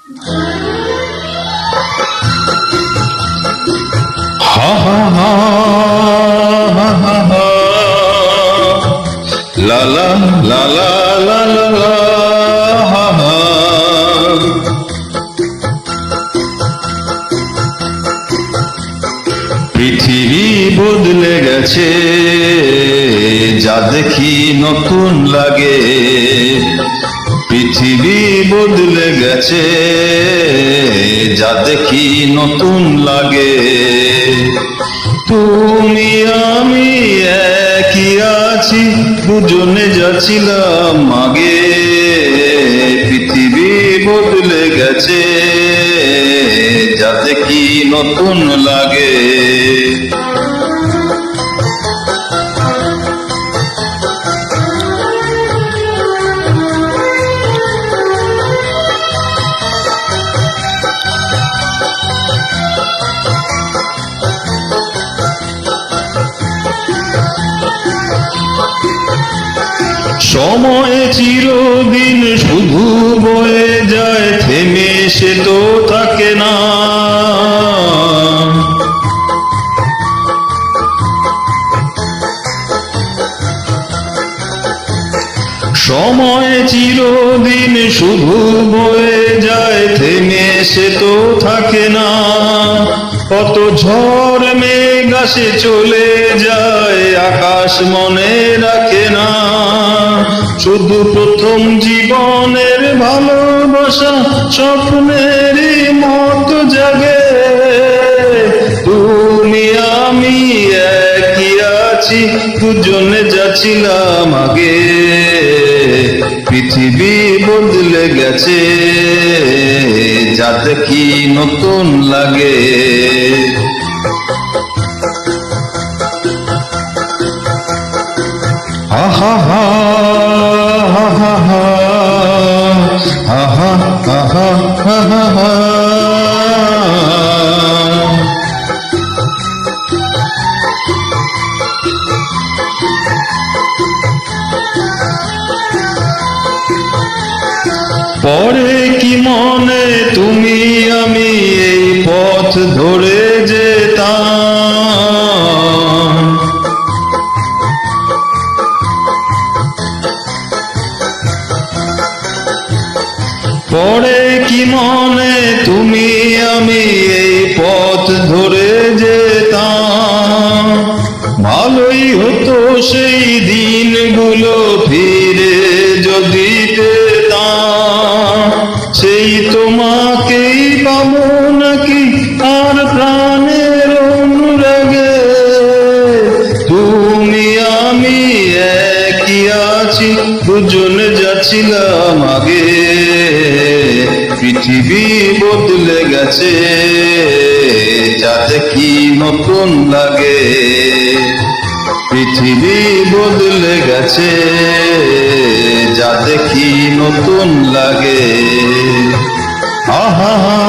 হা হা হা হা হা হা লা লা লা লা লা লা লা হা হা। পৃথিবী বদলে গেছে, যা দেখি নতুন লাগে। পৃথিবী বদলে গেছে, যা দেখি নতুন লাগে। তুমি আমি একই আছি, দুজনে যাচ্ছিলাম আগে। পৃথিবী বদলে গেছে, যা দেখি নতুন লাগে। সময় চিরদিন শুধু বয়ে যায়, থেমে সে তো থাকে না। সময় চিরদিন শুধু বয়ে যায়, থেমে সে তো থাকে না। কত ঝড় মেঘ আসে চলে যায়, আকাশ মনে রাখে না। শুধু প্রথম জীবনের ভালোবাসা স্বপ্নেরই মতো জাগে। তুমি আমি একই আছি, দুজনে যাচ্ছিলাম আগে। পৃথিবী বদলে গেছে, যা দেখি নতুন লাগে। হা হা হা হা হা হা হা হা হা হা হা হা। পরে কি মনে তুমি আমি এই পথ ধরে যেতাম। পরে কি মনে তুমি আমি এই পথ ধরে যেতাম। ভালোই হতো সেই দিনগুলো ফিরে যদি পেতাম। সেই তোমাকেই পাবো নাকি আর প্রাণের অনুরাগে। তুমি আমি একই আছি, দুজনে যাচ্ছিলাম আগে। পৃথিবী বদলে গেছে, যা দেখি নতুন লাগে। পৃথিবী বদলে গেছে, যা দেখি নতুন লাগে। আহা হা